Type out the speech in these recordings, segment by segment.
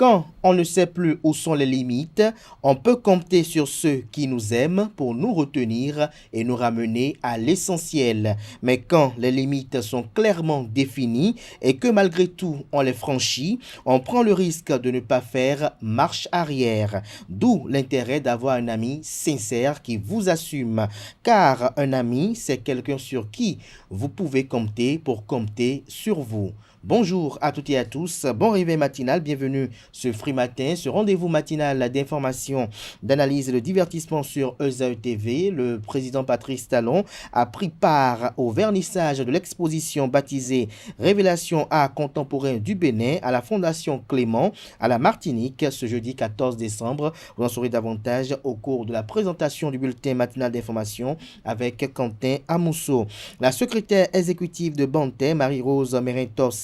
Quand on ne sait plus où sont les limites, on peut compter sur ceux qui nous aiment pour nous retenir et nous ramener à l'essentiel. Mais quand les limites sont clairement définies et que malgré tout on les franchit, on prend le risque de ne pas faire marche arrière. D'où l'intérêt d'avoir un ami sincère qui vous assume. Car un ami, c'est quelqu'un sur qui vous pouvez compter pour compter sur vous. Bonjour à toutes et à tous, bon réveil matinal, bienvenue sur Free Matin, ce rendez-vous matinal d'information, d'analyse et de divertissement sur ESAE TV. Le président Patrice Talon a pris part au vernissage de l'exposition baptisée Révélation art contemporain du Bénin à la Fondation Clément à la Martinique ce jeudi 14 décembre. Vous en saurez davantage au cours de la présentation du bulletin matinal d'information avec Quentin Amousso. La secrétaire exécutive de Banté, Marie-Rose Mérintor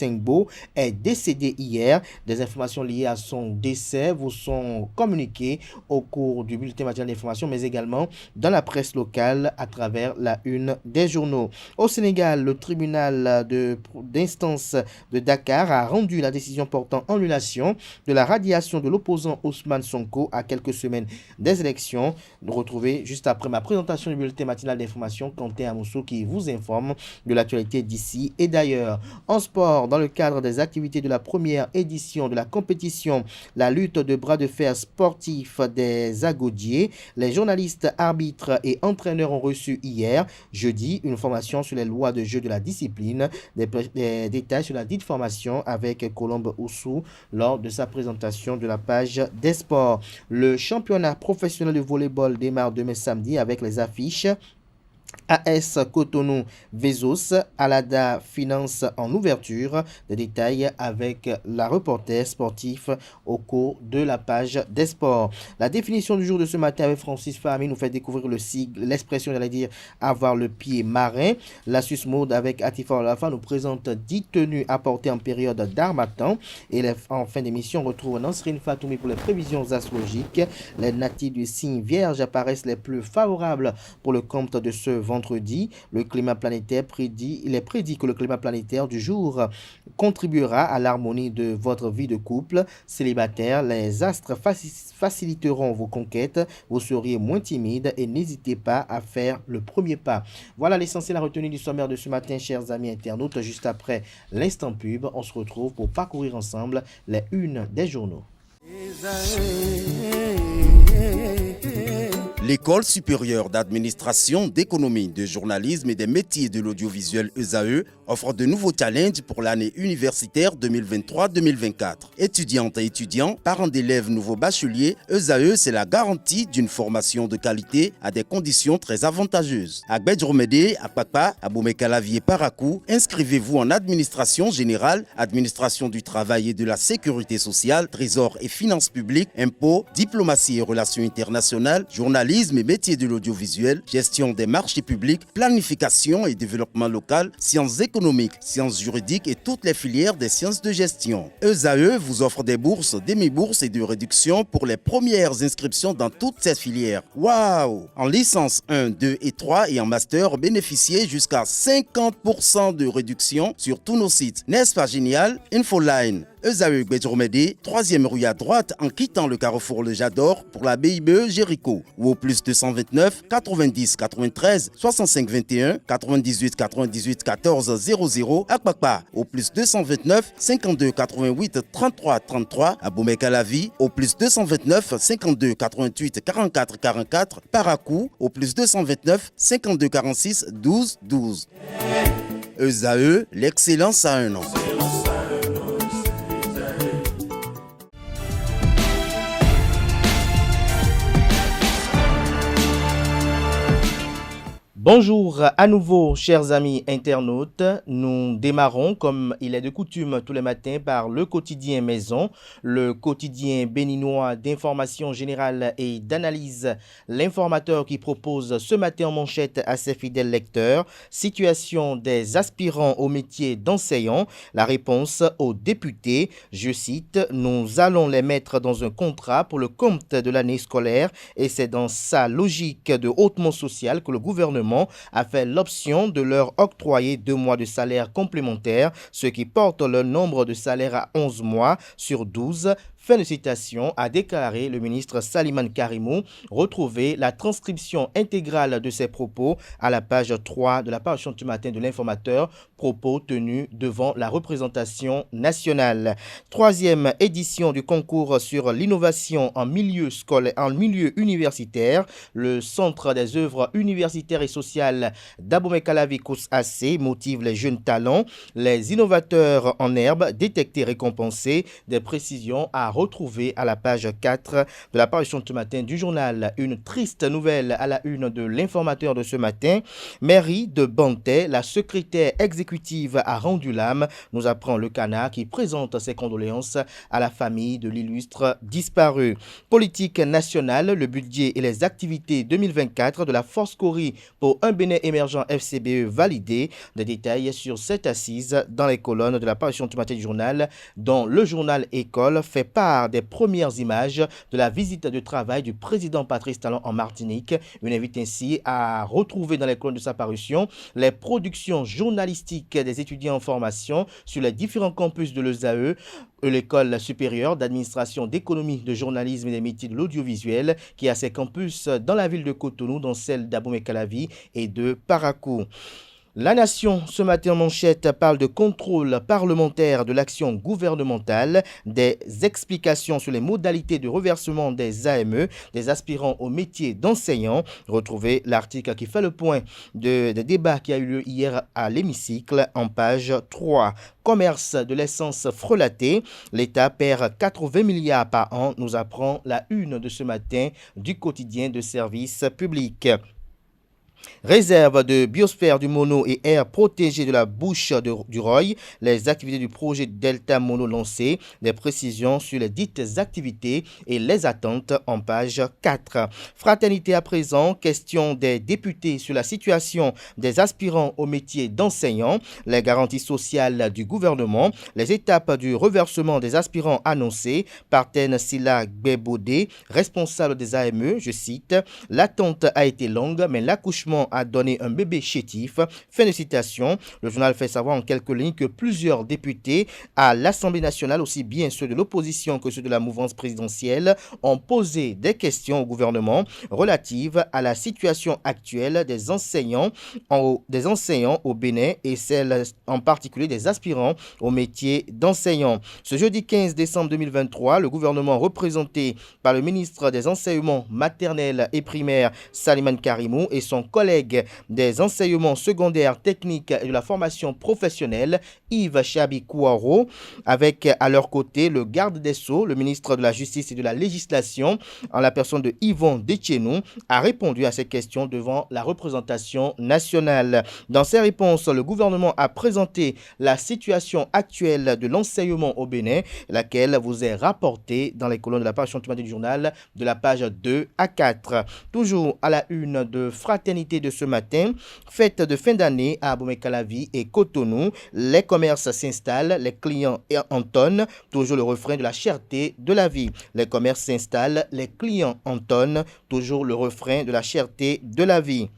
est décédée hier. Des informations liées à son décès vous sont communiquées au cours du bulletin matinal d'information, mais également dans la presse locale à travers la une des journaux. Au Sénégal, le tribunal d'instance de Dakar a rendu la décision portant annulation de la radiation de l'opposant Ousmane Sonko à quelques semaines des élections. Nous retrouvons juste après ma présentation du bulletin matinal d'information, Quentin Amousso qui vous informe de l'actualité d'ici et d'ailleurs. En sport, dans le cadre des activités de la première édition de la compétition, la lutte de bras de fer sportif des Agodiers, les journalistes, arbitres et entraîneurs ont reçu hier, jeudi, une formation sur les lois de jeu de la discipline. Des détails sur la dite formation avec Colombe Oussou lors de sa présentation de la page des sports. Le championnat professionnel de volleyball démarre demain samedi avec les affiches AS Cotonou Vezos, Alada Finance en ouverture. Des détails avec la reporter sportif au cours de la page des sports. La définition du jour de ce matin avec Francis Fahmy nous fait découvrir le sigle, l'expression, j'allais dire, avoir le pied marin. La Suisse Mode avec Atifa Olafa nous présente 10 tenues à porter en période d'harmattan. Et en fin d'émission, on retrouve Nansrine Fatoumi pour les prévisions astrologiques. Les natifs du signe Vierge apparaissent les plus favorables pour le compte de ce vendredi. Le climat planétaire il est prédit que le climat planétaire du jour contribuera à l'harmonie de votre vie de couple. Célibataire, les astres faciliteront vos conquêtes, vous seriez moins timide et n'hésitez pas à faire le premier pas. Voilà l'essentiel à retenir du sommaire de ce matin, chers amis internautes. Juste après l'instant pub, on se retrouve pour parcourir ensemble les unes des journaux. L'École supérieure d'administration, d'économie, de journalisme et des métiers de l'audiovisuel ESAE offre de nouveaux challenges pour l'année universitaire 2023-2024. Étudiantes et étudiants, parents d'élèves nouveaux bacheliers, ESAE, c'est la garantie d'une formation de qualité à des conditions très avantageuses. À Gbedjromede, à Papa, à Boumekalavi et Parakou, inscrivez-vous en administration générale, administration du travail et de la sécurité sociale, trésor et finances publiques, impôts, diplomatie et relations internationales, journalisme et métiers de l'audiovisuel, gestion des marchés publics, planification et développement local, sciences économiques, sciences juridiques et toutes les filières des sciences de gestion. ESAE vous offre des bourses, demi-bourses et de réductions pour les premières inscriptions dans toutes ces filières. Waouh! En licence 1, 2 et 3 et en master, bénéficiez jusqu'à 50% de réduction sur tous nos sites. N'est-ce pas génial? Infoline. ESAE Gbedjromede, 3e rue à droite en quittant le carrefour Le Jador pour la BIBE Jéricho ou au plus 229 90 93 65 21 98 98 14 00 à Kpakpa au plus 229 52 88 33 33 à Boumekalavi au plus 229 52 88 44 44 Parakou au plus 229 52 46 12 12. ESAE, l'excellence à un nom. Bonjour à nouveau, chers amis internautes. Nous démarrons, comme il est de coutume tous les matins, par le quotidien Maison, le quotidien béninois d'information générale et d'analyse. L'informateur qui propose ce matin en manchette à ses fidèles lecteurs: situation des aspirants au métier d'enseignant. La réponse aux députés, je cite: nous allons les mettre dans un contrat pour le compte de l'année scolaire et c'est dans sa logique de hautement social que le gouvernement a fait l'option de leur octroyer 2 mois de salaire complémentaire, ce qui porte le nombre de salaires à 11 mois sur 12. Fin de citation, a déclaré le ministre Saliman Karimou. Retrouvez la transcription intégrale de ses propos à la page 3 de la parution du matin de l'Informateur, propos tenus devant la représentation nationale. Troisième édition du concours sur l'innovation en milieu scolaire, en milieu universitaire. Le Centre des œuvres universitaires et sociales d'Abomey-Calavi AC motive les jeunes talents, les innovateurs en herbe détectés, récompensés. Des précisions à retrouver à la page 4 de la parution ce matin du journal. Une triste nouvelle à la une de l'Informateur de ce matin. Mairie de Bantais, la secrétaire exécutive a rendu l'âme, nous apprend le Canard qui présente ses condoléances à la famille de l'illustre disparu. Politique nationale, le budget et les activités 2024 de la Force Cori pour un Bénin émergent FCBE validé. Des détails sur cette assise dans les colonnes de la parution ce matin du journal, dont le journal École fait part des premières images de la visite de travail du président Patrice Talon en Martinique. Une invite ainsi à retrouver dans les colonnes de sa parution les productions journalistiques des étudiants en formation sur les différents campus de l'ESAE, l'école supérieure d'administration, d'économie, de journalisme et des métiers de l'audiovisuel, qui a ses campus dans la ville de Cotonou, dont celle d'Abomey-Calavi et de Parakou. La Nation, ce matin en manchette, parle de contrôle parlementaire de l'action gouvernementale, des explications sur les modalités de reversement des AME, des aspirants au métier d'enseignant. Retrouvez l'article qui fait le point des débats qui a eu lieu hier à l'hémicycle en page 3. Commerce de l'essence frelatée, l'État perd 80 milliards par an, nous apprend la une de ce matin du quotidien de service public. Réserve de biosphère du Mono et aire protégée de la bouche du Roy, les activités du projet Delta Mono lancées, des précisions sur les dites activités et les attentes en page 4. Fraternité à présent, question des députés sur la situation des aspirants au métier d'enseignant, les garanties sociales du gouvernement, les étapes du reversement des aspirants annoncés, Partène Silla Gbebodé, responsable des AME, je cite, l'attente a été longue mais l'accouchement a donné un bébé chétif. Fin de citation. Le journal fait savoir en quelques lignes que plusieurs députés à l'Assemblée nationale, aussi bien ceux de l'opposition que ceux de la mouvance présidentielle, ont posé des questions au gouvernement relatives à la situation actuelle des enseignants au Bénin et celle en particulier des aspirants au métier d'enseignant. Ce jeudi 15 décembre 2023, le gouvernement représenté par le ministre des Enseignements maternels et primaires, Saliman Karimou, et son collègue des enseignements secondaires, techniques et de la formation professionnelle, Yves Chabi Kouaro, avec à leur côté le garde des Sceaux, le ministre de la Justice et de la Législation, en la personne de Yvon Detchenou, a répondu à ces questions devant la représentation nationale. Dans ses réponses, le gouvernement a présenté la situation actuelle de l'enseignement au Bénin, laquelle vous est rapportée dans les colonnes de la parution du journal de la page 2 à 4. Toujours à la une de Fraternité de ce matin, fête de fin d'année à Abomey-Calavi et Cotonou, les commerces s'installent, les clients en tonnes, toujours le refrain de la cherté de la vie. Les commerces s'installent, les clients en tonnes, toujours le refrain de la cherté de la vie.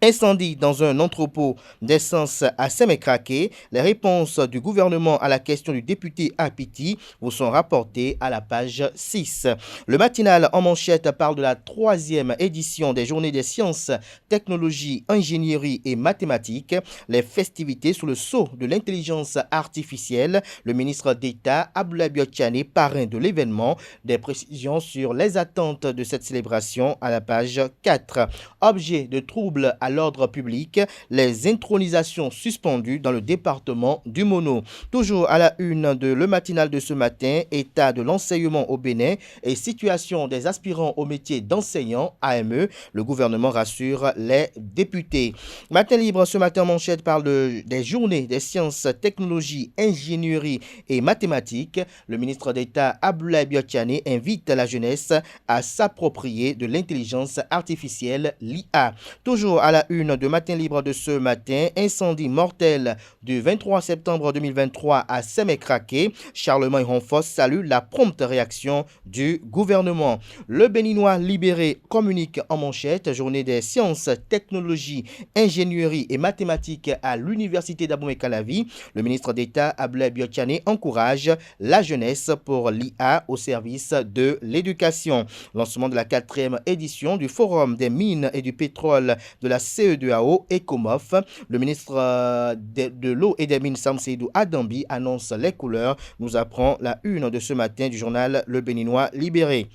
Incendie dans un entrepôt d'essence à Sémécraqué. Les réponses du gouvernement à la question du député Apiti vous sont rapportées à la page 6. Le matinal en manchette parle de la 3e édition des Journées des sciences, technologies, ingénierie et mathématiques. Les festivités sous le sceau de l'intelligence artificielle. Le ministre d'État Abdoulaye Biotchane, parrain de l'événement. Des précisions sur les attentes de cette célébration à la page 4. Objet de trouble à l'ordre public, les intronisations suspendues dans le département du Mono. Toujours à la une de le matinal de ce matin, état de l'enseignement au Bénin et situation des aspirants au métier d'enseignant AME. Le gouvernement rassure les députés. Matin libre ce matin manchette parle des journées des sciences, technologies, ingénierie et mathématiques. Le ministre d'État Abdoulaye Biotchane invite la jeunesse à s'approprier de l'intelligence artificielle, l'IA. Toujours à la la une de Matin Libre de ce matin, incendie mortel du 23 septembre 2023 à Sémé-Craqué. Charlemagne Ronfos salue la prompte réaction du gouvernement. Le Béninois libéré communique en manchette, journée des sciences, technologies, ingénierie et mathématiques à l'université d'Abomey-Calavi. Le ministre d'État Ablay Biotiane encourage la jeunesse pour l'IA au service de l'éducation. Lancement de la 4e édition du Forum des mines et du pétrole de la CE2AO ECOMOF. Le ministre de l'eau et des mines Sam Seydou Adambi annonce les couleurs, nous apprend la une de ce matin du journal Le Béninois libéré.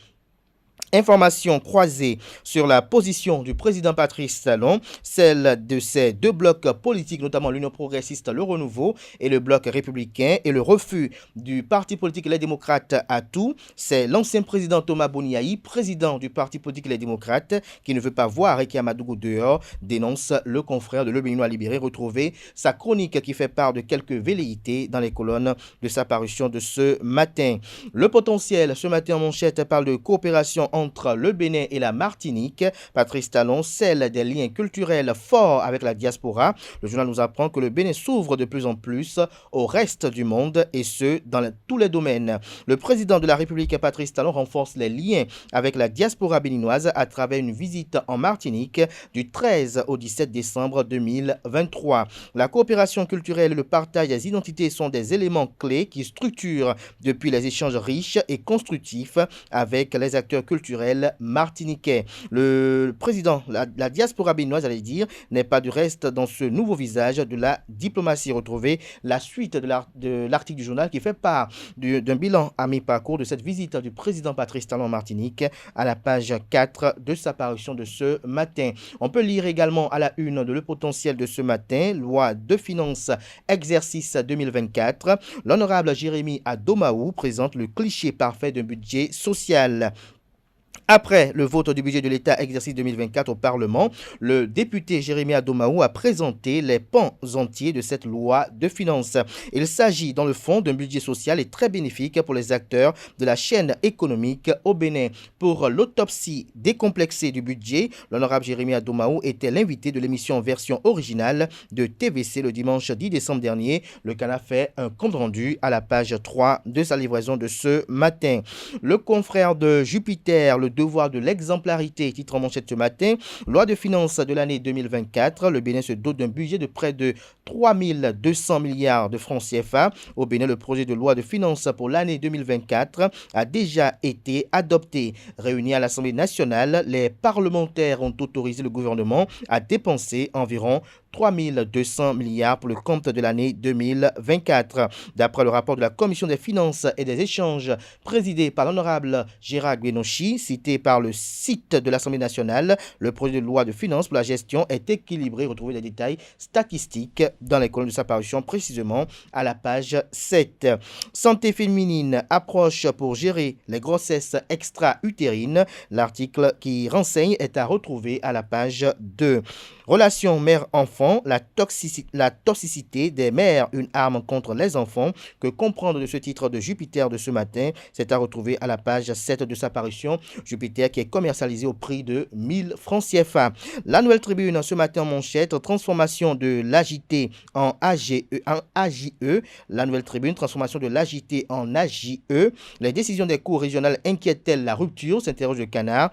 Information croisée sur la position du président Patrice Talon, celle de ces deux blocs politiques, notamment l'Union progressiste, le Renouveau et le bloc républicain, et le refus du parti politique Les Démocrates à tout. C'est l'ancien président Thomas Boniaï, président du parti politique Les Démocrates, qui ne veut pas voir Rekia Madougou dehors, dénonce le confrère de Le Béninois libéré. Retrouvez sa chronique qui fait part de quelques velléités dans les colonnes de sa parution de ce matin. Le potentiel, ce matin en manchette, parle de coopération entre le Bénin et la Martinique. Patrice Talon scelle des liens culturels forts avec la diaspora. Le journal nous apprend que le Bénin s'ouvre de plus en plus au reste du monde et ce, dans tous les domaines. Le président de la République, Patrice Talon, renforce les liens avec la diaspora béninoise à travers une visite en Martinique du 13 au 17 décembre 2023. La coopération culturelle et le partage des identités sont des éléments clés qui structurent depuis les échanges riches et constructifs avec les acteurs culturels martiniquais. Le président, la diaspora béninoise, allait dire, n'est pas du reste dans ce nouveau visage de la diplomatie. Retrouvée la suite de l'article du journal qui fait part d'un bilan à mi-parcours de cette visite du président Patrice Talon en Martinique à la page 4 de sa parution de ce matin. On peut lire également à la une de Le Potentiel de ce matin, loi de finances exercice 2024. L'honorable Jérémy Adomaou présente le cliché parfait d'un budget social. Après le vote du budget de l'État exercice 2024 au Parlement, le député Jérémy Adomaou a présenté les pans entiers de cette loi de finances. Il s'agit dans le fond d'un budget social et très bénéfique pour les acteurs de la chaîne économique au Bénin. Pour l'autopsie décomplexée du budget, l'honorable Jérémy Adomaou était l'invité de l'émission version originale de TVC le dimanche 10 décembre dernier. Le Canard fait un compte rendu à la page 3 de sa livraison de ce matin. Le confrère de Jupiter, le devoir de l'exemplarité, titre en manchette ce matin. Loi de finances de l'année 2024. Le Bénin se dote d'un budget de près de 3200 milliards de francs CFA. Au Bénin, le projet de loi de finances pour l'année 2024 a déjà été adopté. Réunis à l'Assemblée nationale, les parlementaires ont autorisé le gouvernement à dépenser environ 3200 milliards pour le compte de l'année 2024. D'après le rapport de la Commission des finances et des échanges présidé par l'honorable Gérard Guénochi, cité par le site de l'Assemblée nationale, le projet de loi de finances pour la gestion est équilibré. Retrouvez les détails statistiques dans les colonnes de sa parution, précisément à la page 7. Santé féminine, approche pour gérer les grossesses extra-utérines. L'article qui renseigne est à retrouver à la page 2. Relations mère-enfant, la toxicité des mères, une arme contre les enfants. Que comprendre de ce titre de Jupiter de ce matin? C'est à retrouver à la page 7 de sa parution. Jupiter qui est commercialisé au prix de 1000 francs CFA. La Nouvelle Tribune ce matin en manchette, transformation de l'AJT en AGE. La Nouvelle Tribune, transformation de l'AJT en AJE. Les décisions des cours régionales inquiètent-elles la rupture? S'interroge le Canard.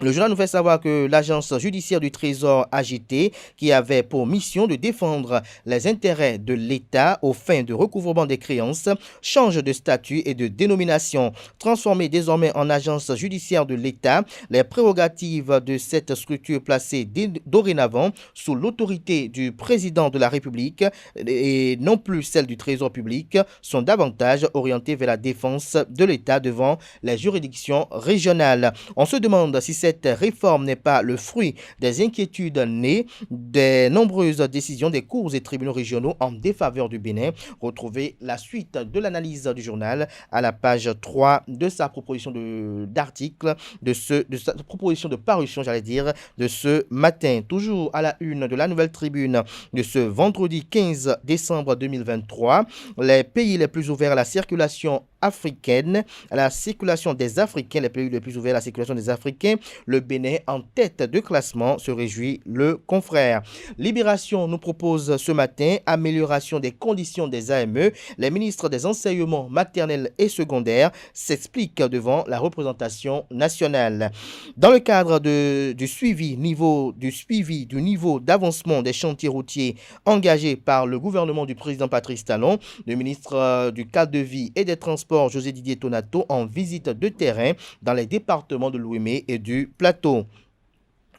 Le journal nous fait savoir que l'agence judiciaire du Trésor AGT, qui avait pour mission de défendre les intérêts de l'État aux fins de recouvrement des créances, change de statut et de dénomination. Transformée désormais en agence judiciaire de l'État, les prérogatives de cette structure placée dorénavant sous l'autorité du président de la République et non plus celle du Trésor public sont davantage orientées vers la défense de l'État devant les juridictions régionales. On se demande si cette réforme n'est pas le fruit des inquiétudes nées des nombreuses décisions des cours et tribunaux régionaux en défaveur du Bénin. Retrouvez la suite de l'analyse du journal à la page 3 de sa proposition d'article, de sa proposition de parution, de ce matin. Toujours à la une de la Nouvelle Tribune de ce vendredi 15 décembre 2023. Les pays les plus ouverts à la circulation africaine, à la circulation des Africains, les pays les plus ouverts à la circulation des Africains. Le Bénin en tête de classement, se réjouit le confrère. Libération nous propose ce matin amélioration des conditions des AME. Les ministres des enseignements maternels et secondaires s'expliquent devant la représentation nationale. Dans le cadre du suivi du niveau d'avancement des chantiers routiers engagés par le gouvernement du président Patrice Talon, le ministre du cadre de vie et des transports José Didier Tonato en visite de terrain dans les départements de l'Ouémé et du Plateau.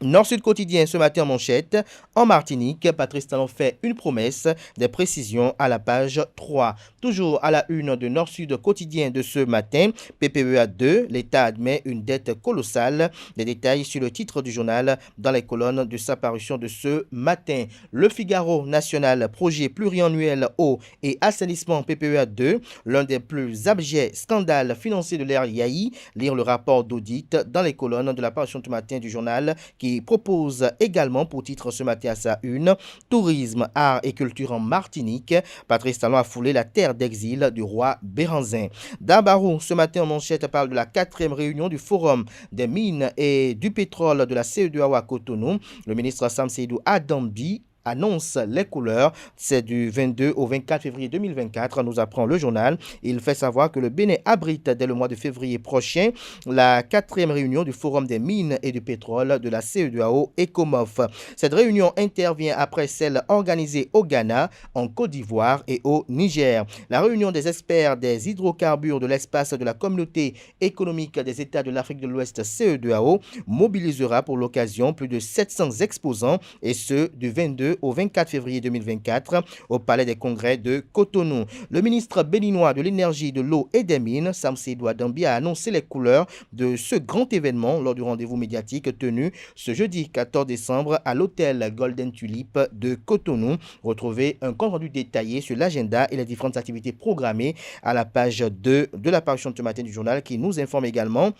Nord-Sud quotidien ce matin en manchette. En Martinique, Patrice Talon fait une promesse, des précisions à la page 3. Toujours à la une de Nord-Sud quotidien de ce matin, PPEA 2, l'État admet une dette colossale. Des détails sur le titre du journal dans les colonnes de sa parution de ce matin. Le Figaro national, projet pluriannuel eau et assainissement PPEA 2, l'un des plus abjects scandales financiers de l'ère Yahi. Lire le rapport d'audit dans les colonnes de la parution du matin du journal qui propose également pour titre ce matin à sa une tourisme, art et culture en Martinique. Patrice Talon a foulé la terre d'exil du roi Béranzin. Dabarou ce matin en manchette parle de la 4e réunion du forum des mines et du pétrole de la CEDEAO à Cotonou. Le ministre Sam Seydou Adambi annonce les couleurs. C'est du 22 au 24 février 2024, nous apprend le journal. Il fait savoir que le Bénin abrite dès le mois de février prochain la 4e réunion du Forum des mines et du pétrole de la CEDEAO ECOMOF. Cette réunion intervient après celle organisée au Ghana, en Côte d'Ivoire et au Niger. La réunion des experts des hydrocarbures de l'espace de la communauté économique des États de l'Afrique de l'Ouest CEDEAO mobilisera pour l'occasion plus de 700 exposants et ce du 22 au 24 février 2024 au Palais des Congrès de Cotonou. Le ministre béninois de l'énergie, de l'eau et des mines, Sam Seydou Adambi, a annoncé les couleurs de ce grand événement lors du rendez-vous médiatique tenu ce jeudi 14 décembre à l'hôtel Golden Tulip de Cotonou. Retrouvez un compte rendu détaillé sur l'agenda et les différentes activités programmées à la page 2 de la parution de ce matin du journal qui nous informe également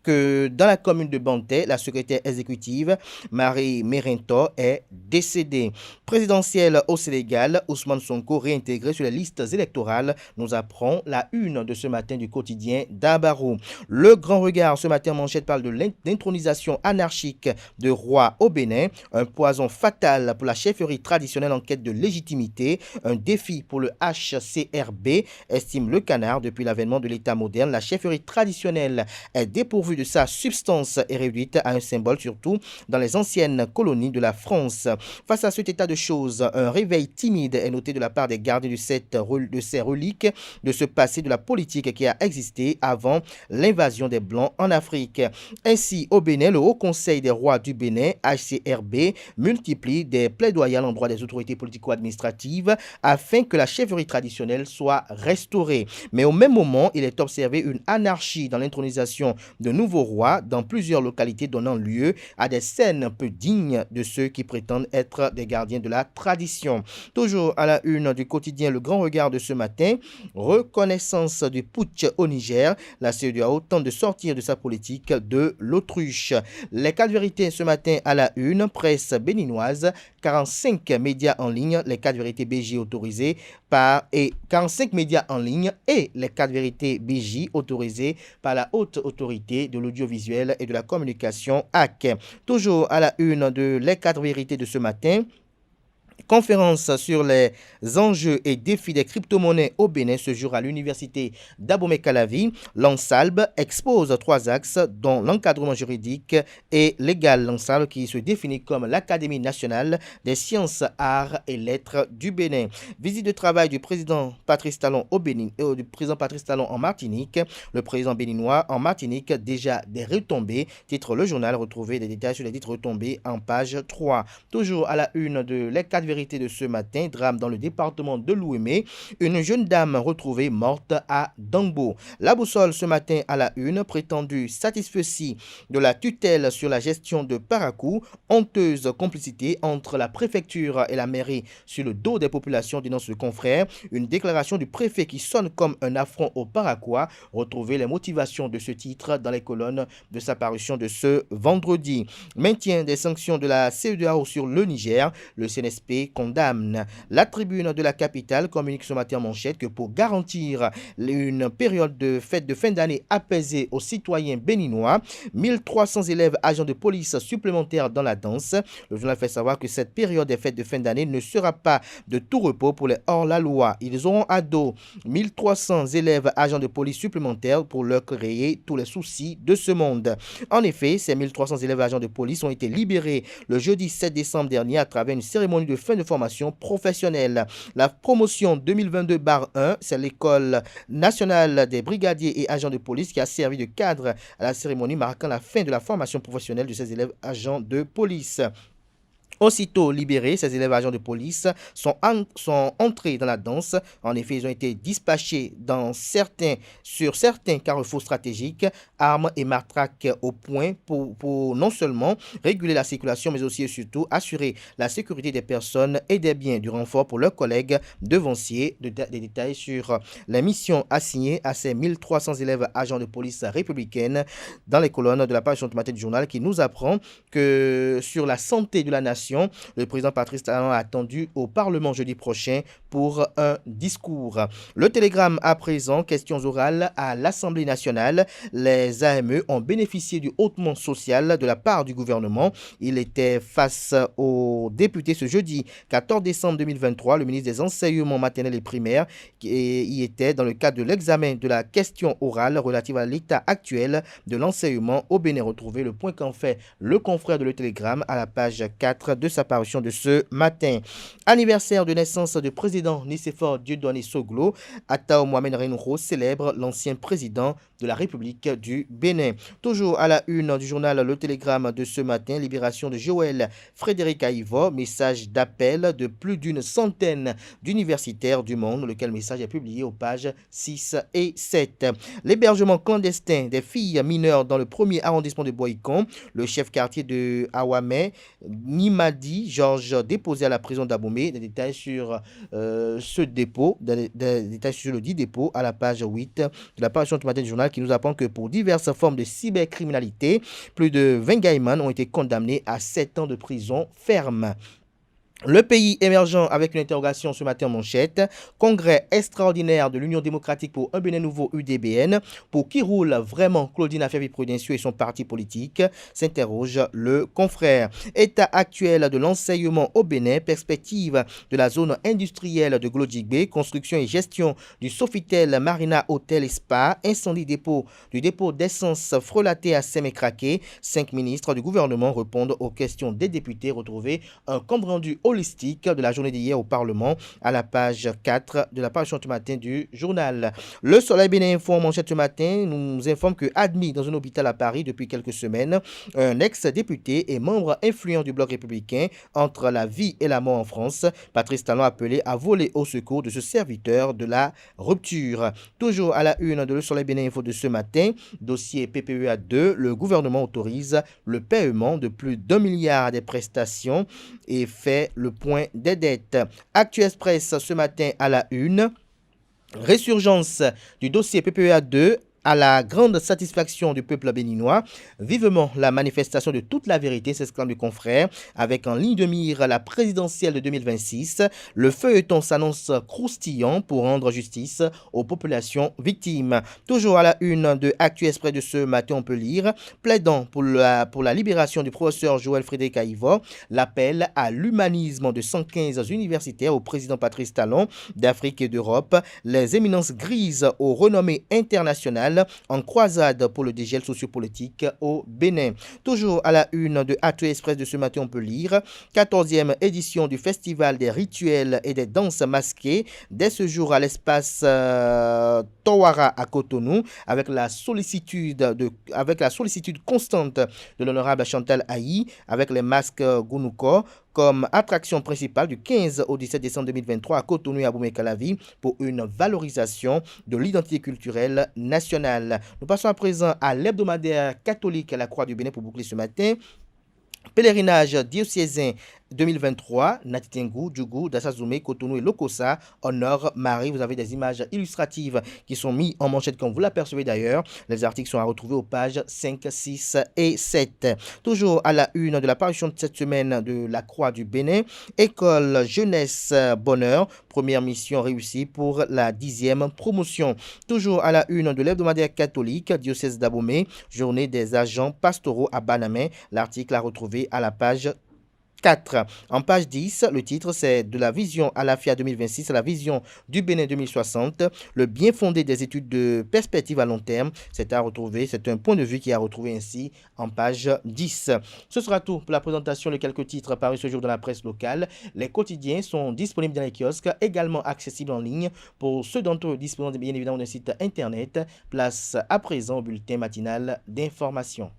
que dans la commune de Banté, la secrétaire exécutive Marie Merinto est décédée. Présidentielle au Sénégal, Ousmane Sonko réintégré sur les listes électorales, nous apprend la une de ce matin du quotidien Dabarou. Le Grand Regard ce matin manchette parle de l'intronisation anarchique de roi au Bénin, un poison fatal pour la chefferie traditionnelle en quête de légitimité, un défi pour le HCRB, estime le Canard. Depuis l'avènement de l'État moderne, la chefferie traditionnelle est dépourvue de sa substance et réduite à un symbole, surtout dans les anciennes colonies de la France. Face à cet état de choses, un réveil timide est noté de la part des gardiens de ces reliques de ce passé de la politique qui a existé avant l'invasion des Blancs en Afrique. Ainsi, au Bénin, le Haut Conseil des rois du Bénin, HCRB, multiplie des plaidoyers à l'endroit des autorités politico-administratives afin que la chefferie traditionnelle soit restaurée. Mais au même moment, il est observé une anarchie dans l'intronisation de nouveaux rois dans plusieurs localités, donnant lieu à des scènes peu dignes de ceux qui prétendent être des gardiens de la tradition. Toujours à la une du quotidien Le Grand Regard de ce matin, reconnaissance du putsch au Niger, la CEDEAO tente de sortir de sa politique de l'autruche. Les 4 vérités ce matin à la une, presse béninoise, 45 médias en ligne, les 4 vérités BJ autorisées et 45 médias en ligne et les 4 vérités BJ autorisées par la haute autorité de l'audiovisuel et de la communication AC. Toujours à la une de les 4 vérités de ce matin, conférence sur les enjeux et défis des crypto-monnaies au Bénin ce jour à l'université d'Abomey-Calavi. L'ANSALB expose 3 axes dont l'encadrement juridique et légal. L'ANSALB qui se définit comme l'Académie nationale des sciences, arts et lettres du Bénin. Visite de travail du président Patrice Talon au Bénin et du président Patrice Talon en Martinique. Le président béninois en Martinique, déjà des retombées. Titre le journal, retrouvé des détails sur les titres retombées en page 3. Toujours à la une de les 4 vérités de ce matin, drame dans le département de l'Ouémé, une jeune dame retrouvée morte à Dangbo. La boussole ce matin à la une, prétendue satisfecit de la tutelle sur la gestion de Parakou, honteuse complicité entre la préfecture et la mairie sur le dos des populations, dénonce le confrère, une déclaration du préfet qui sonne comme un affront aux Paraquois. Retrouvez les motivations de ce titre dans les colonnes de sa parution de ce vendredi. Maintien des sanctions de la CEDEAO sur le Niger, le CNSP et condamne. La tribune de la capitale communique ce matin en manchette que pour garantir une période de fête de fin d'année apaisée aux citoyens béninois, 1300 élèves agents de police supplémentaires dans la danse. Le journal fait savoir que cette période des fêtes de fin d'année ne sera pas de tout repos pour les hors-la-loi. Ils auront à dos 1300 élèves agents de police supplémentaires pour leur créer tous les soucis de ce monde. En effet, ces 1300 élèves agents de police ont été libérés le jeudi 7 décembre dernier à travers une cérémonie de fin de formation professionnelle. La promotion 2022-1, c'est l'école nationale des brigadiers et agents de police qui a servi de cadre à la cérémonie marquant la fin de la formation professionnelle de ces élèves agents de police. Aussitôt libérés, ces élèves agents de police sont entrés dans la danse. En effet, ils ont été dispatchés sur certains carrefours stratégiques, armes et matraques au point pour non seulement réguler la circulation, mais aussi et surtout assurer la sécurité des personnes et des biens. Du renfort pour leurs collègues devanciers. Des détails sur les missions assignées à ces 1300 élèves agents de police républicaine dans les colonnes de la page du matin du journal qui nous apprend que sur la santé de la nation, le président Patrice Talon a attendu au Parlement jeudi prochain pour un discours. Le Télégramme à présent, questions orales à l'Assemblée nationale. Les AME ont bénéficié du hautement social de la part du gouvernement. Il était face aux députés ce jeudi 14 décembre 2023. Le ministre des Enseignements maternels et primaires y était dans le cadre de l'examen de la question orale relative à l'état actuel de l'enseignement au Bénin. Retrouvez le point qu'en fait le confrère de Le Télégramme à la page 4 de sa parution de ce matin. Anniversaire de naissance du président Nicéphore Dieudonné Soglo. Atao Mohamed Renouho célèbre l'ancien président de la République du Bénin. Toujours à la une du journal Le Télégramme de ce matin, libération de Joël Frédéric Aïvo, message d'appel de plus d'une centaine d'universitaires du monde, lequel message est publié aux pages 6 et 7. L'hébergement clandestin des filles mineures dans le premier arrondissement de Boïcon, le chef quartier de Awamé, Nimadi Georges, déposé à la prison d'Aboumé. Des détails sur ce dépôt, des détails sur le dit dépôt à la page 8 de la parution du matin du journal qui nous apprend que pour diverses formes de cybercriminalité, plus de 20 gaïmans ont été condamnés à 7 ans de prison ferme. Le pays émergent avec une interrogation ce matin en manchette. Congrès extraordinaire de l'Union démocratique pour un Bénin nouveau UDBN. Pour qui roule vraiment Claudine Affaire-Prudentieux et son parti politique, s'interroge le confrère. État actuel de l'enseignement au Bénin, perspective de la zone industrielle de Glodjigbe, construction et gestion du Sofitel Marina Hôtel et Spa, incendie du dépôt d'essence frelaté à Sémécraqué. 5 ministres du gouvernement répondent aux questions des députés. Retrouvez un compte rendu holistique de la journée d'hier au Parlement à la page 4 de la page ce matin du journal. Le Soleil Bénin Info en manchette ce matin nous informe que admis dans un hôpital à Paris depuis quelques semaines, un ex-député et membre influent du bloc républicain entre la vie et la mort en France, Patrice Talon appelé à voler au secours de ce serviteur de la rupture. Toujours à la une de Le Soleil Bénin Info de ce matin, dossier PPEA 2, le gouvernement autorise le paiement de plus d'1 milliard des prestations et fait le point des dettes. Actu Express ce matin à la une. Résurgence du dossier PPEA 2 à la grande satisfaction du peuple béninois. Vivement la manifestation de toute la vérité, s'exclame le confrère, avec en ligne de mire la présidentielle de 2026. Le feuilleton s'annonce croustillant pour rendre justice aux populations victimes. Toujours à la une de Actu Express de ce matin, on peut lire, plaidant pour la libération du professeur Joël Frédéric Aïvo, l'appel à l'humanisme de 115 universitaires au président Patrice Talon d'Afrique et d'Europe, les éminences grises aux renommées internationales en croisade pour le dégel sociopolitique au Bénin. Toujours à la une de Actu Express de ce matin, on peut lire 14e édition du Festival des rituels et des danses masquées dès ce jour à l'espace Tawara à Cotonou avec la sollicitude constante de l'honorable Chantal Aïe avec les masques Gounouko comme attraction principale du 15 au 17 décembre 2023 à Cotonou et à Boumé-Calavi pour une valorisation de l'identité culturelle nationale. Nous passons à présent à l'hebdomadaire catholique à la Croix du Bénin pour boucler ce matin. Pèlerinage diocésain 2023, Natitengu, Djougou, Dassazoumé, Cotonou et Lokossa honorent Marie. Vous avez des images illustratives qui sont mises en manchette comme vous l'apercevez d'ailleurs. Les articles sont à retrouver aux pages 5, 6 et 7. Toujours à la une de la parution de cette semaine de la Croix du Bénin, École Jeunesse Bonheur, première mission réussie pour la 10e promotion. Toujours à la une de l'hebdomadaire catholique, diocèse d'Abomey, journée des agents pastoraux à Banamé. L'article à retrouver à la page 4. En page 10, le titre c'est de la vision à la FIA 2026 à la vision du Bénin 2060, le bien fondé des études de perspective à long terme. C'est à retrouver, c'est un point de vue qui est à retrouver ainsi en page 10. Ce sera tout pour la présentation de quelques titres parus ce jour dans la presse locale. Les quotidiens sont disponibles dans les kiosques, également accessibles en ligne pour ceux d'entre eux disposant bien évidemment d'un site internet. Place à présent au bulletin matinal d'information.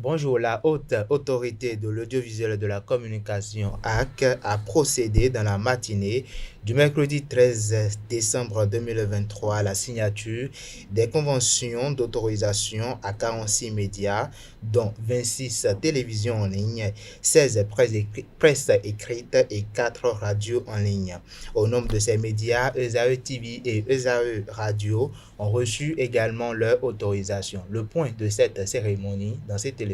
Bonjour, la haute autorité de l'audiovisuel et de la communication HAC a procédé dans la matinée du mercredi 13 décembre 2023 à la signature des conventions d'autorisation à 46 médias, dont 26 télévisions en ligne, 16 presse écrite et 4 radios en ligne. Au nombre de ces médias, ESAE TV et ESAE Radio ont reçu également leur autorisation. Le point de cette cérémonie dans cet élément.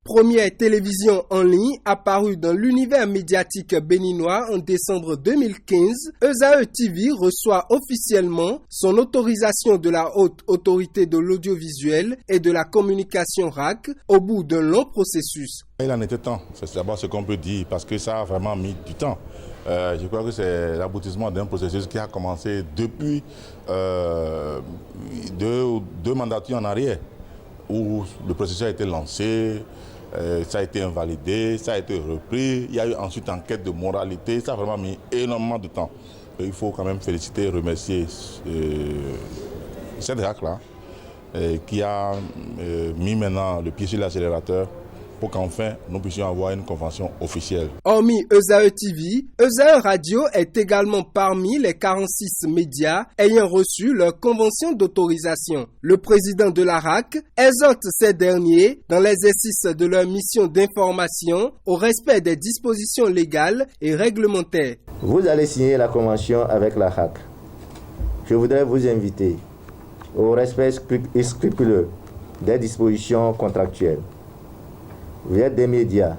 Première télévision en ligne apparue dans l'univers médiatique béninois en décembre 2015, ESAE TV reçoit officiellement son autorisation de la haute autorité de l'audiovisuel et de la communication RAC au bout d'un long processus. Il en était temps, c'est d'abord ce qu'on peut dire, parce que ça a vraiment mis du temps. Je crois que c'est l'aboutissement d'un processus qui a commencé depuis deux mandatures en arrière, où le processus a été lancé, ça a été invalidé, ça a été repris, il y a eu ensuite enquête de moralité, ça a vraiment mis énormément de temps. Et il faut quand même féliciter et remercier cette RAC-là qui a mis maintenant le pied sur l'accélérateur pour qu'enfin nous puissions avoir une convention officielle. Hormis ESAE TV, ESAE Radio est également parmi les 46 médias ayant reçu leur convention d'autorisation. Le président de la RAC exhorte ces derniers, dans l'exercice de leur mission d'information, au respect des dispositions légales et réglementaires. Vous allez signer la convention avec la RAC. Je voudrais vous inviter au respect scrupuleux des dispositions contractuelles. Vous êtes des médias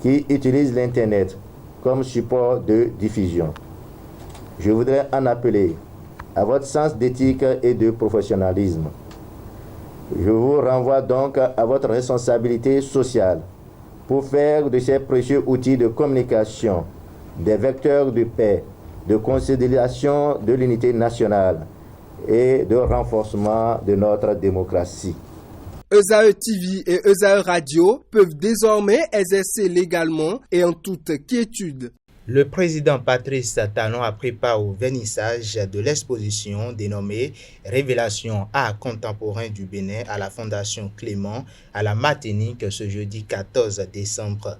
qui utilisent l'Internet comme support de diffusion. Je voudrais en appeler à votre sens d'éthique et de professionnalisme. Je vous renvoie donc à votre responsabilité sociale pour faire de ces précieux outils de communication des vecteurs de paix, de consolidation de l'unité nationale et de renforcement de notre démocratie. ESAE TV et ESAE Radio peuvent désormais exercer légalement et en toute quiétude. Le président Patrice Talon a pris part au vernissage de l'exposition dénommée « Révélation art contemporain du Bénin » à la Fondation Clément à la Martinique ce jeudi 14 décembre.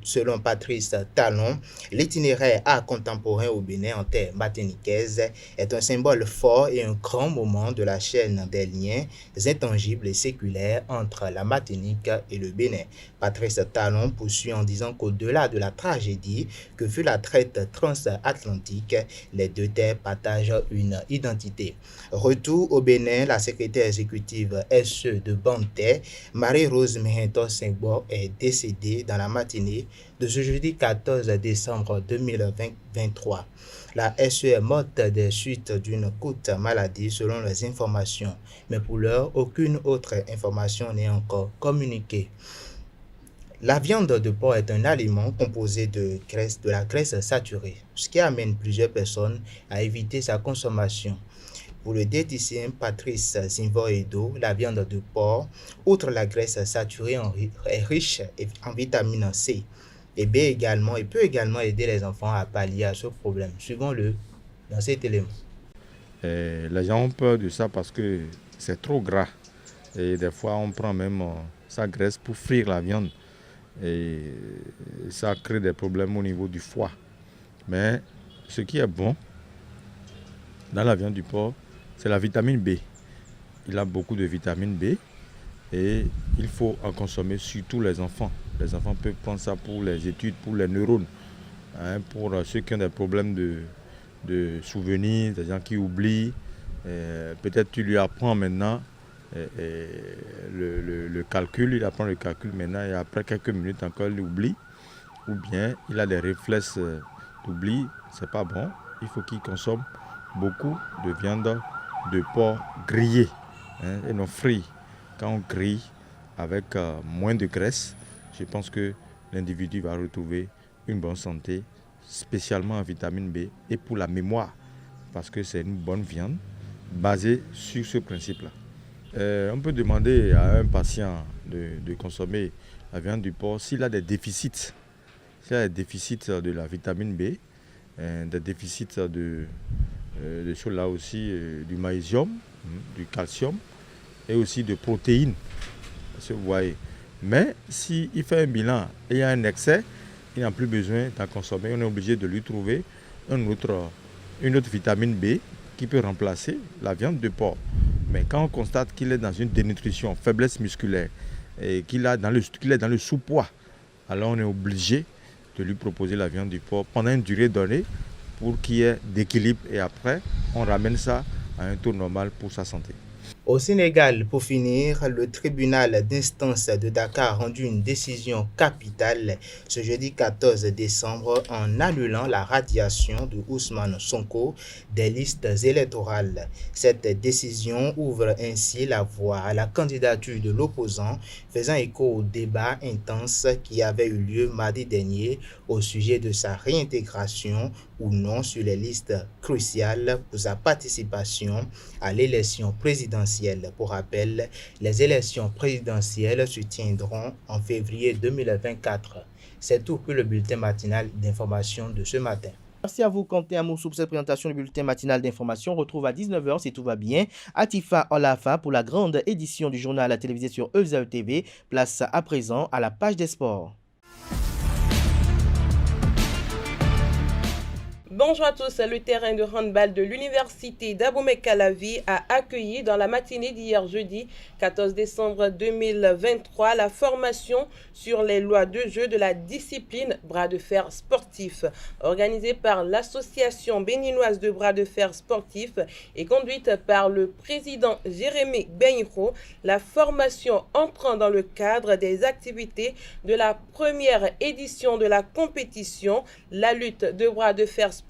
Selon Patrice Talon, l'itinéraire art contemporain au Bénin en terre martiniquaise est un symbole fort et un grand moment de la chaîne des liens intangibles et séculaires entre la Martinique et le Bénin. Patrice Talon poursuit en disant qu'au-delà de la tragédie que fut la traite transatlantique, les deux terres partagent une identité. Retour au Bénin, la secrétaire exécutive SE de Banté, Marie-Rose Mihinto Sengbo, est décédée dans la matinée de ce jeudi 14 décembre 2023. La SE est morte des suites d'une courte maladie selon les informations, mais pour l'heure, aucune autre information n'est encore communiquée. La viande de porc est un aliment composé de la graisse saturée, ce qui amène plusieurs personnes à éviter sa consommation. Pour le diététicien Patrice Zinvoedo, la viande de porc, outre la graisse saturée, est riche en vitamine C et B également, et peut également aider les enfants à pallier à ce problème. Suivons-le dans cet élément. Les gens ont peur de ça parce que c'est trop gras. Et des fois, on prend même sa graisse pour frire la viande. Et ça crée des problèmes au niveau du foie. Mais ce qui est bon dans la viande du porc, c'est la vitamine B. il a beaucoup de vitamine B et il faut en consommer surtout les enfants. Les enfants peuvent prendre ça pour les études, pour les neurones, hein, pour ceux qui ont des problèmes de souvenirs, des gens qui oublient. Peut-être tu lui apprends maintenant le calcul, il apprend le calcul maintenant et après quelques minutes encore il oublie. Ou bien il a des réflexes d'oubli, c'est pas bon. Il faut qu'il consomme beaucoup de viande de porc grillée, hein, et non frite. Quand on grille avec moins de graisse, je pense que l'individu va retrouver une bonne santé, spécialement en vitamine B et pour la mémoire, parce que c'est une bonne viande basée sur ce principe-là. On peut demander à un patient de consommer la viande du porc s'il a des déficits. S'il y a des déficits de la vitamine B, des déficits de choses là aussi, du magnésium, du calcium et aussi de protéines. Vous voyez. Mais s'il fait un bilan et il y a un excès, il n'a plus besoin d'en consommer. On est obligé de lui trouver une autre vitamine B qui peut remplacer la viande de porc. Mais quand on constate qu'il est dans une dénutrition, faiblesse musculaire et qu'il est dans le sous-poids, alors on est obligé de lui proposer la viande du porc pendant une durée donnée pour qu'il y ait d'équilibre et après on ramène ça à un taux normal pour sa santé. Au Sénégal, pour finir, le tribunal d'instance de Dakar a rendu une décision capitale ce jeudi 14 décembre en annulant la radiation de Ousmane Sonko des listes électorales. Cette décision ouvre ainsi la voie à la candidature de l'opposant, faisant écho au débat intense qui avait eu lieu mardi dernier au sujet de sa réintégration ou non sur les listes cruciales pour sa participation à l'élection présidentielle. Pour rappel, les élections présidentielles se tiendront en février 2024. C'est tout pour le bulletin matinal d'information de ce matin. Merci à vous, Quentin Amoussou, pour cette présentation du bulletin matinal d'information. On retrouve à 19h, si tout va bien, Atifa Olafa pour la grande édition du journal télévisé sur EZAE TV. Place à présent à la page des sports. Bonjour à tous, le terrain de handball de l'université d'Abomey-Calavi a accueilli dans la matinée d'hier jeudi 14 décembre 2023 la formation sur les lois de jeu de la discipline bras de fer sportif. Organisée par l'association béninoise de bras de fer sportif et conduite par le président Jérémy Beniro, la formation entrant dans le cadre des activités de la première édition de la compétition, la lutte de bras de fer sportif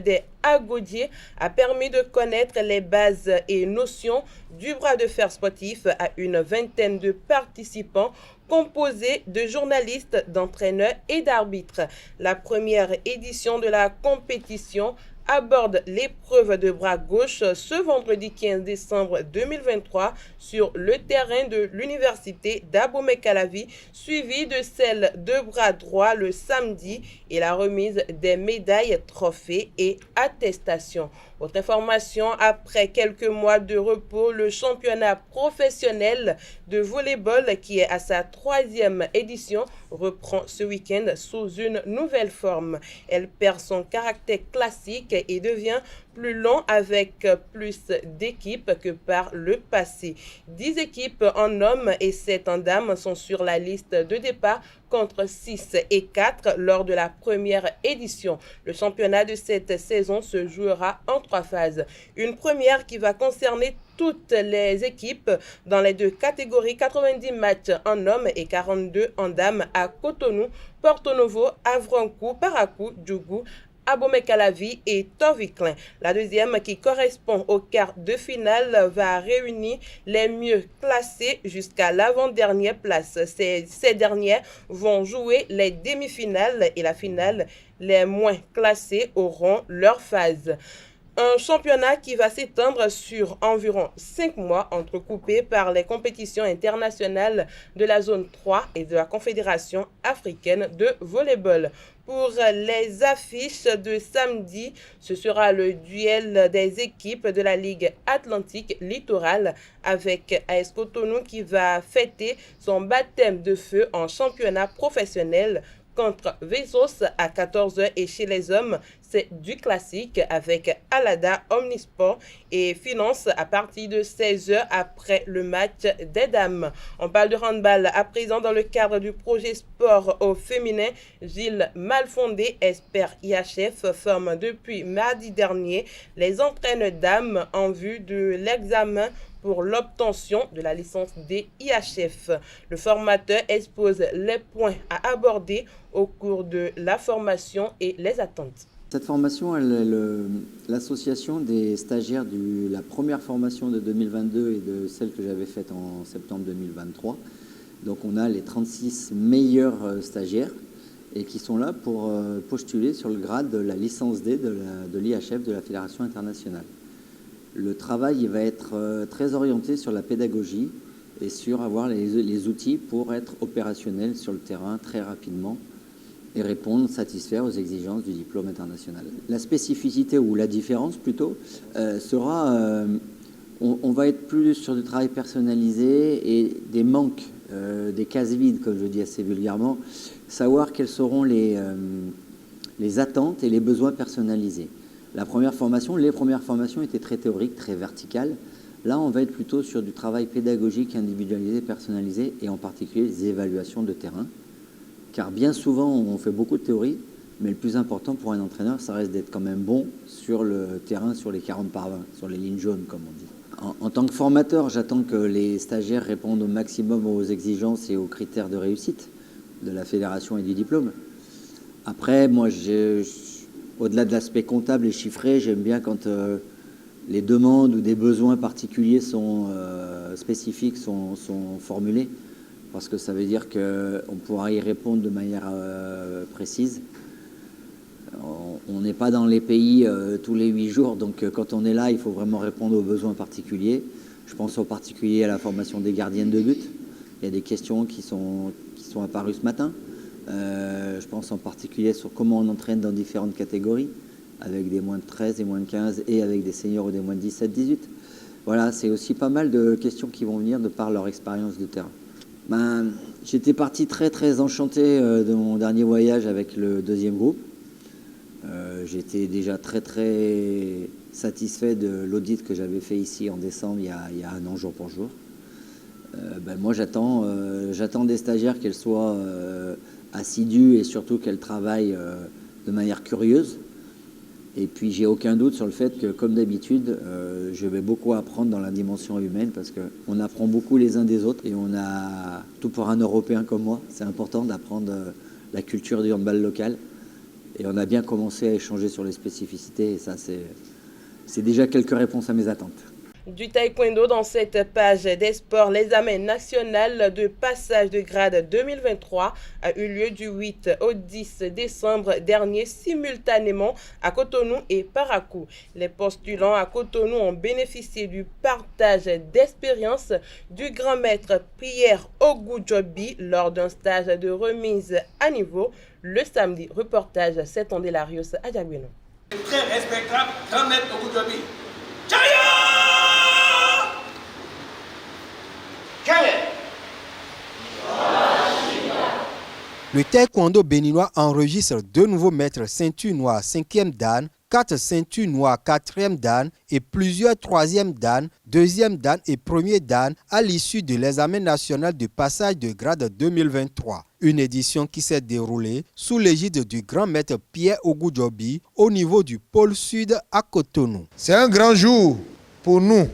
des Agodiers a permis de connaître les bases et notions du bras de fer sportif à une vingtaine de participants composés de journalistes, d'entraîneurs et d'arbitres. La première édition de la compétition aborde l'épreuve de bras gauche ce vendredi 15 décembre 2023 sur le terrain de l'université d'Abomey-Calavi, suivi de celle de bras droit le samedi et la remise des médailles, trophées et attestations. Autre information, après quelques mois de repos, le championnat professionnel de volleyball qui est à sa 3e édition reprend ce week-end sous une nouvelle forme. Elle perd son caractère classique et devient plus long avec plus d'équipes que par le passé. 10 équipes en hommes et 7 en dames sont sur la liste de départ contre 6 et 4 lors de la première édition. Le championnat de cette saison se jouera en 3 phases. Une première qui va concerner toutes les équipes dans les 2 catégories, 90 matchs en hommes et 42 en dames à Cotonou, Porto Novo, Avrancourt, Parakou, Djougou, Abomey-Calavi et Toviclin. La deuxième, qui correspond au quart de finale, va réunir les mieux classés jusqu'à l'avant-dernière place. Ces dernières vont jouer les demi-finales et la finale. Les moins classés auront leur phase. Un championnat qui va s'étendre sur environ 5 mois, entrecoupé par les compétitions internationales de la zone 3 et de la Confédération africaine de volleyball. Pour les affiches de samedi, ce sera le duel des équipes de la Ligue Atlantique Littorale avec AS Cotonou qui va fêter son baptême de feu en championnat professionnel contre Vezos à 14h et chez les hommes, c'est du classique avec Alada Omnisport et Finance à partir de 16h après le match des dames. On parle de handball à présent dans le cadre du projet sport au féminin. Gilles Malfondé, expert IHF, forme depuis mardi dernier les entraîneurs dames en vue de l'examen pour l'obtention de la licence des IHF. Le formateur expose les points à aborder au cours de la formation et les attentes. Cette formation, elle est l'association des stagiaires de la première formation de 2022 et de celle que j'avais faite en septembre 2023. Donc on a les 36 meilleurs stagiaires et qui sont là pour postuler sur le grade de la licence D de l'IHF de la Fédération internationale. Le travail il va être très orienté sur la pédagogie et sur avoir les outils pour être opérationnel sur le terrain très rapidement et répondre, satisfaire aux exigences du diplôme international. La spécificité ou la différence plutôt sera, on va être plus sur du travail personnalisé et des manques, des cases vides comme je dis assez vulgairement, savoir quelles seront les attentes et les besoins personnalisés. Les premières formations étaient très théoriques, très verticales. Là, on va être plutôt sur du travail pédagogique, individualisé, personnalisé, et en particulier des évaluations de terrain. Car bien souvent, on fait beaucoup de théorie, mais le plus important pour un entraîneur, ça reste d'être quand même bon sur le terrain, sur les 40 par 20, sur les lignes jaunes, comme on dit. En tant que formateur, j'attends que les stagiaires répondent au maximum aux exigences et aux critères de réussite de la fédération et du diplôme. Après, moi, au-delà de l'aspect comptable et chiffré, j'aime bien quand les demandes ou des besoins particuliers sont spécifiques, sont formulés, parce que ça veut dire qu'on pourra y répondre de manière précise. On n'est pas dans les pays tous les 8 jours, donc quand on est là, il faut vraiment répondre aux besoins particuliers. Je pense en particulier à la formation des gardiennes de but. Il y a des questions qui sont apparues ce matin. Je pense en particulier sur comment on entraîne dans différentes catégories, avec des moins de 13, des moins de 15 et avec des seniors ou des moins de 17, 18. Voilà, c'est aussi pas mal de questions qui vont venir de par leur expérience de terrain. J'étais parti très très enchanté de mon dernier voyage avec le deuxième groupe. J'étais déjà très très satisfait de l'audit que j'avais fait ici en décembre, il y a 1 an jour pour jour. Moi j'attends des stagiaires qu'elles soient assidues et surtout qu'elles travaillent de manière curieuse. Et puis j'ai aucun doute sur le fait que, comme d'habitude, je vais beaucoup apprendre dans la dimension humaine parce qu'on apprend beaucoup les uns des autres et on a, tout pour un Européen comme moi, c'est important d'apprendre la culture du handball local. Et on a bien commencé à échanger sur les spécificités et ça c'est déjà quelques réponses à mes attentes. Du taekwondo dans cette page des sports, l'examen national de passage de grade 2023 a eu lieu du 8 au 10 décembre dernier simultanément à Cotonou et Parakou. Les postulants à Cotonou ont bénéficié du partage d'expérience du grand maître Pierre Ogudjobi lors d'un stage de remise à niveau le samedi. Reportage 7 ans de Larios à Diagueno. Très respectable grand maître Ogudjobi. Le taekwondo béninois enregistre 2 nouveaux maîtres ceinture noire 5e dan, 4 ceintures noires 4e dan et plusieurs 3e dan, 2e dan et 1er dan à l'issue de l'examen national de passage de grade 2023. Une édition qui s'est déroulée sous l'égide du grand maître Pierre Ogudjobi au niveau du pôle sud à Cotonou. C'est un grand jour pour nous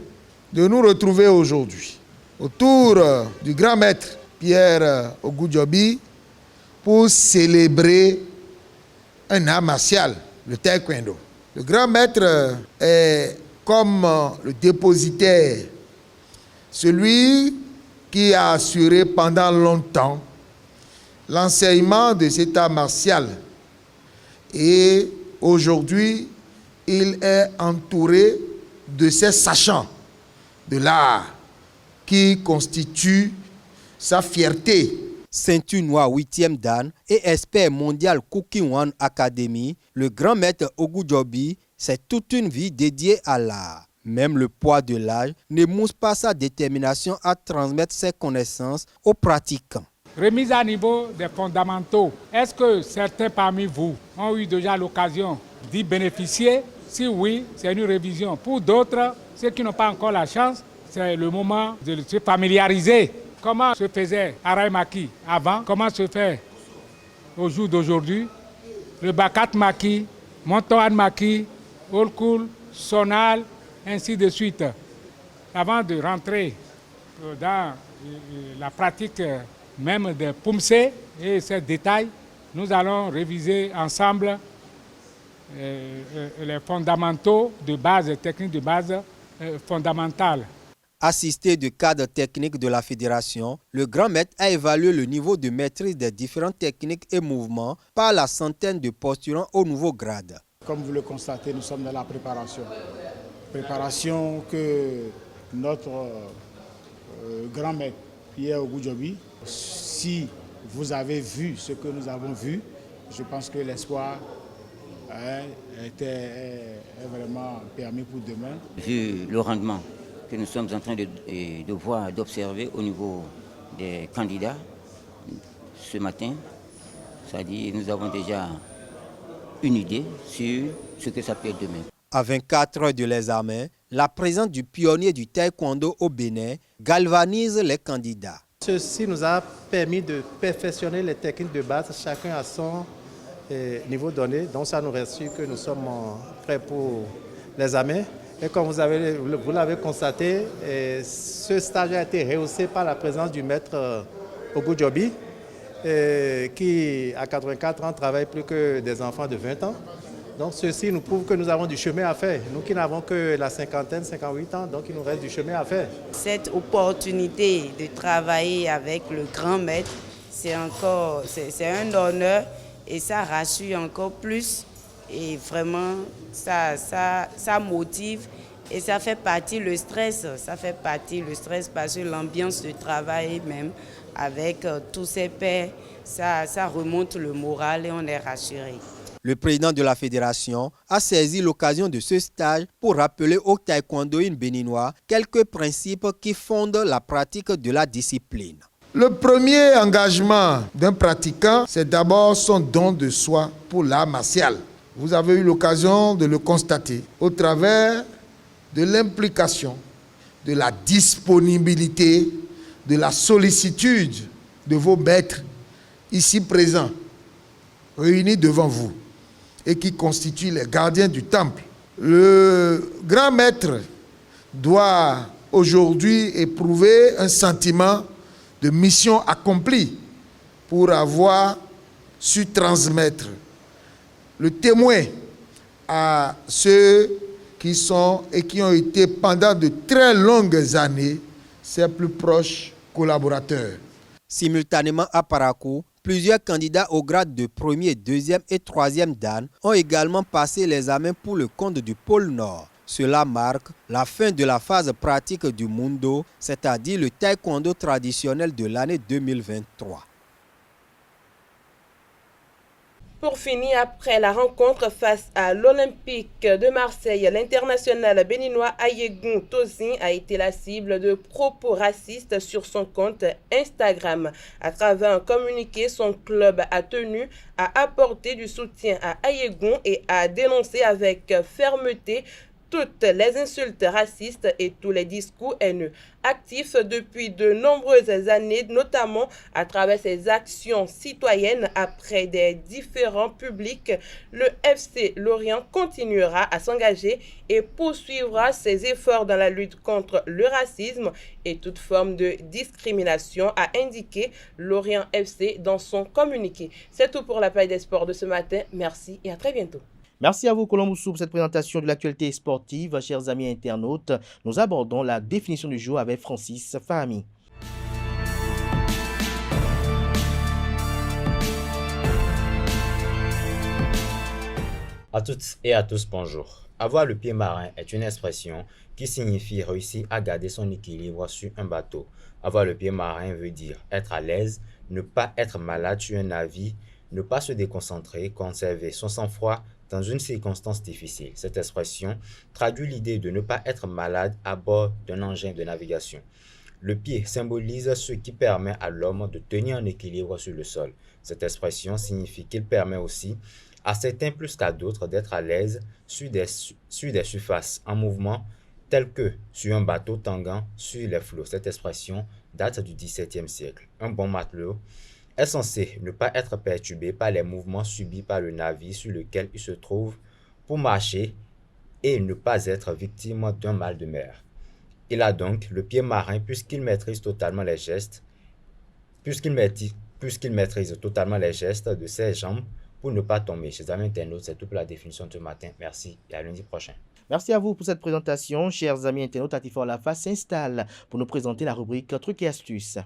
de nous retrouver aujourd'hui autour du grand maître Pierre Ogudjobi pour célébrer un art martial, le taekwondo. Le grand maître est comme le dépositaire, celui qui a assuré pendant longtemps l'enseignement de cet art martial. Et aujourd'hui, il est entouré de ces sachants de l'art qui constituent sa fierté. Ceinture noire 8e dan et expert mondial Cooking One Academy, le grand maître Ogudjobi, c'est toute une vie dédiée à l'art. Même le poids de l'âge n'émousse pas sa détermination à transmettre ses connaissances aux pratiquants. Remise à niveau des fondamentaux. Est-ce que certains parmi vous ont eu déjà l'occasion d'y bénéficier? Si oui, c'est une révision. Pour d'autres, ceux qui n'ont pas encore la chance, c'est le moment de se familiariser. Comment se faisait Aray Maki avant? Comment se fait au jour d'aujourd'hui? Le Bakat Maki, Montoan Maki, Olkul, Sonal, ainsi de suite. Avant de rentrer dans la pratique même des Pumse et ces détails, nous allons réviser ensemble les fondamentaux de base, techniques de base fondamentales. Assisté de cadres techniques de la fédération, le grand maître a évalué le niveau de maîtrise des différentes techniques et mouvements par la centaine de postulants au nouveau grade. Comme vous le constatez, nous sommes dans la préparation. Préparation que notre grand maître Pierre Ogudjobi, si vous avez vu ce que nous avons vu, je pense que l'espoir est vraiment permis pour demain. Vu le rendement que nous sommes en train de voir, d'observer au niveau des candidats ce matin, c'est-à-dire nous avons déjà une idée sur ce que ça peut être demain. À 24 heures de l'examen, la présence du pionnier du taekwondo au Bénin galvanise les candidats. Ceci nous a permis de perfectionner les techniques de base, chacun à son niveau donné. Donc ça nous rassure que nous sommes prêts pour l'examen. Et comme vous l'avez constaté, ce stage a été rehaussé par la présence du maître Ogudjobi, qui à 84 ans travaille plus que des enfants de 20 ans. Donc ceci nous prouve que nous avons du chemin à faire. Nous qui n'avons que la cinquantaine, 58 ans, donc il nous reste du chemin à faire. Cette opportunité de travailler avec le grand maître, c'est un honneur et ça rassure encore plus. Et vraiment, ça motive et ça fait partie le stress. Ça fait partie le stress parce que l'ambiance de travail même avec tous ces pairs, ça remonte le moral et on est rassuré. Le président de la fédération a saisi l'occasion de ce stage pour rappeler aux taekwondoïnes béninois quelques principes qui fondent la pratique de la discipline. Le premier engagement d'un pratiquant, c'est d'abord son don de soi pour l'art martial. Vous avez eu l'occasion de le constater au travers de l'implication, de la disponibilité, de la sollicitude de vos maîtres ici présents, réunis devant vous, et qui constituent les gardiens du temple. Le grand maître doit aujourd'hui éprouver un sentiment de mission accomplie pour avoir su transmettre le témoin à ceux qui sont et qui ont été pendant de très longues années ses plus proches collaborateurs. Simultanément à Parakou, plusieurs candidats au grade de premier, deuxième et troisième dan ont également passé l'examen pour le compte du pôle Nord. Cela marque la fin de la phase pratique du Mundo, c'est-à-dire le taekwondo traditionnel de l'année 2023. Pour finir, après la rencontre face à l'Olympique de Marseille, l'international béninois Ayegun Tozin a été la cible de propos racistes sur son compte Instagram. À travers un communiqué, son club a tenu à apporter du soutien à Ayegun et à dénoncer avec fermeté toutes les insultes racistes et tous les discours haineux. Actif depuis de nombreuses années, notamment à travers ses actions citoyennes après des différents publics, le FC Lorient continuera à s'engager et poursuivra ses efforts dans la lutte contre le racisme et toute forme de discrimination, a indiqué Lorient FC dans son communiqué. C'est tout pour la page des sports de ce matin. Merci et à très bientôt. Merci à vous, Colomboussou, pour cette présentation de l'actualité sportive. Chers amis internautes, nous abordons la définition du jour avec Francis Fahmi. À toutes et à tous, bonjour. Avoir le pied marin est une expression qui signifie réussir à garder son équilibre sur un bateau. Avoir le pied marin veut dire être à l'aise, ne pas être malade sur un navire, ne pas se déconcentrer, conserver son sang-froid dans une circonstance difficile. Cette expression traduit l'idée de ne pas être malade à bord d'un engin de navigation. Le pied symbolise ce qui permet à l'homme de tenir un équilibre sur le sol. Cette expression signifie qu'il permet aussi à certains plus qu'à d'autres d'être à l'aise sur des surfaces en mouvement telles que sur un bateau tanguant sur les flots. Cette expression date du XVIIe siècle. Un bon matelot est censé ne pas être perturbé par les mouvements subis par le navire sur lequel il se trouve pour marcher et ne pas être victime d'un mal de mer. Il a donc le pied marin puisqu'il maîtrise totalement les gestes, puisqu'il maîtrise totalement les gestes de ses jambes pour ne pas tomber. Chers amis internautes, c'est tout pour la définition de ce matin. Merci et à lundi prochain. Merci à vous pour cette présentation. Chers amis internautes, Atifa Olafa s'installe pour nous présenter la rubrique Trucs et astuces.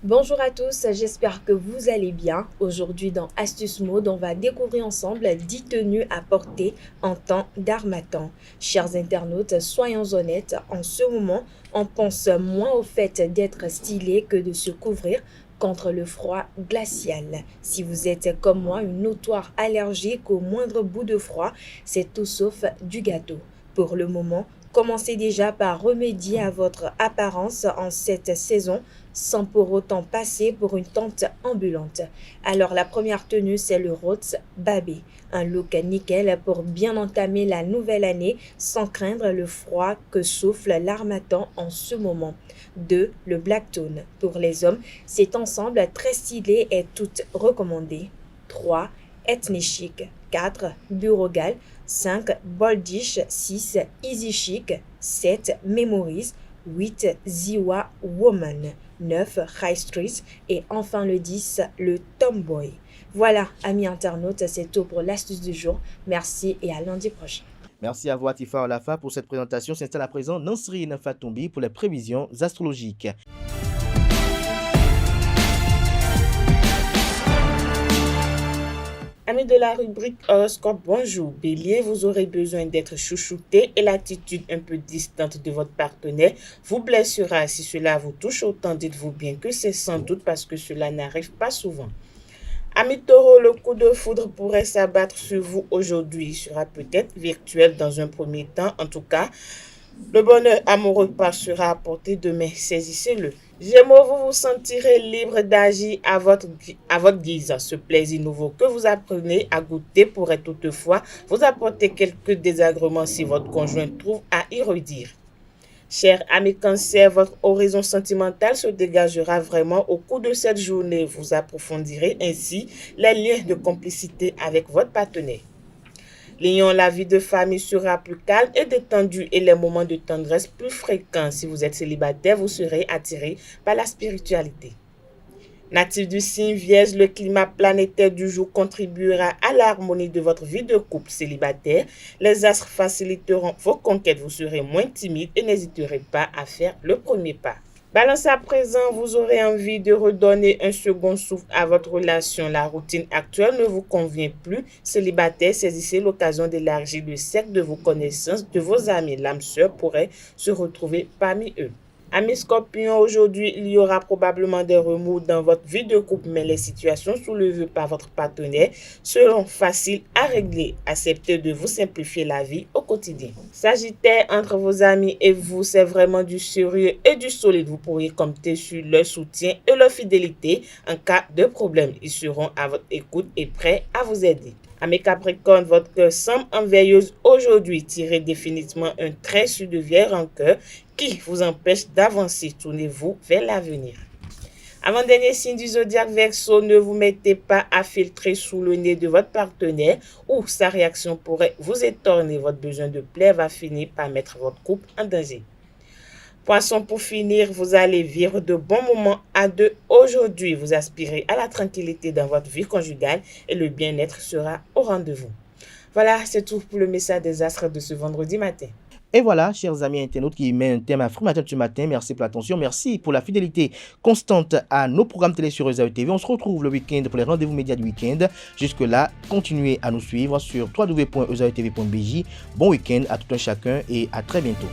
Bonjour à tous, j'espère que vous allez bien. Aujourd'hui dans Astuce Mode, on va découvrir ensemble 10 tenues à porter en temps d'harmattan. Chers internautes, soyons honnêtes, en ce moment, on pense moins au fait d'être stylé que de se couvrir contre le froid glacial. Si vous êtes comme moi une notoire allergique au moindre bout de froid, c'est tout sauf du gâteau. Pour le moment, commencez déjà par remédier à votre apparence en cette saison sans pour autant passer pour une tante ambulante. Alors la première tenue, c'est le Rhodes Babé. Un look nickel pour bien entamer la nouvelle année sans craindre le froid que souffle l'harmattan en ce moment. 2. Le Black Tone. Pour les hommes, cet ensemble très stylé est tout recommandé. 3. Ethnic Chic. 4. Burogal. 5. Boldish. 6. Easy Chic. 7. Memories. 8. Ziwa Woman. 9. High Street. Et enfin le 10. Le Tomboy. Voilà, amis internautes, c'est tout pour l'astuce du jour. Merci et à lundi prochain. Merci à vous, Atifa Olafa, pour cette présentation. S'installe à présent Nansrine Fatombi pour les prévisions astrologiques. Amis de la rubrique horoscope, bonjour. Bélier, vous aurez besoin d'être chouchouté et l'attitude un peu distante de votre partenaire vous blessera. Si cela vous touche autant, dites-vous bien que c'est sans doute parce que cela n'arrive pas souvent. Amis Taureau, le coup de foudre pourrait s'abattre sur vous aujourd'hui. Il sera peut-être virtuel dans un premier temps. En tout cas, le bonheur amoureux sera à portée de main. Saisissez-le. Gémeaux, vous vous sentirez libre d'agir à votre guise. Ce plaisir nouveau que vous apprenez à goûter pourrait toutefois vous apporter quelques désagréments si votre conjoint trouve à y redire. Chers amis Cancer, votre horizon sentimental se dégagera vraiment au cours de cette journée. Vous approfondirez ainsi les liens de complicité avec votre partenaire. Lion, la vie de famille sera plus calme et détendue et les moments de tendresse plus fréquents. Si vous êtes célibataire, vous serez attiré par la spiritualité. Natif du signe Vierge, le climat planétaire du jour contribuera à l'harmonie de votre vie de couple célibataire. Les astres faciliteront vos conquêtes, vous serez moins timide et n'hésiterez pas à faire le premier pas. Balance à présent, vous aurez envie de redonner un second souffle à votre relation. La routine actuelle ne vous convient plus. Célibataire, saisissez l'occasion d'élargir le cercle de vos connaissances, de vos amis. L'âme sœur pourrait se retrouver parmi eux. Amis Scorpions, aujourd'hui, il y aura probablement des remous dans votre vie de couple, mais les situations soulevées par votre partenaire seront faciles à régler. Acceptez de vous simplifier la vie au quotidien. Sagittaire, entre vos amis et vous, c'est vraiment du sérieux et du solide. Vous pourriez compter sur leur soutien et leur fidélité en cas de problème. Ils seront à votre écoute et prêts à vous aider. Amis Capricorne, votre cœur semble enveilleuse aujourd'hui. Tirez définitivement un trait sur de vieilles rancœurs qui vous empêche d'avancer. Tournez-vous vers l'avenir. Avant-dernier signe du zodiaque Verseau, ne vous mettez pas à filtrer sous le nez de votre partenaire ou sa réaction pourrait vous étorner. Votre besoin de plaire va finir par mettre votre couple en danger. Poisson, pour finir, vous allez vivre de bons moments à deux aujourd'hui. Vous aspirez à la tranquillité dans votre vie conjugale et le bien-être sera au rendez-vous. Voilà, c'est tout pour le message des astres de ce vendredi matin. Et voilà, chers amis internautes qui met un thème à Matin ce matin. Merci pour l'attention, merci pour la fidélité constante à nos programmes télé sur Ezaïe TV. On se retrouve le week-end pour les rendez-vous médias du week-end. Jusque-là, continuez à nous suivre sur www.ezaïetv.bj. Bon week-end à tout un chacun et à très bientôt.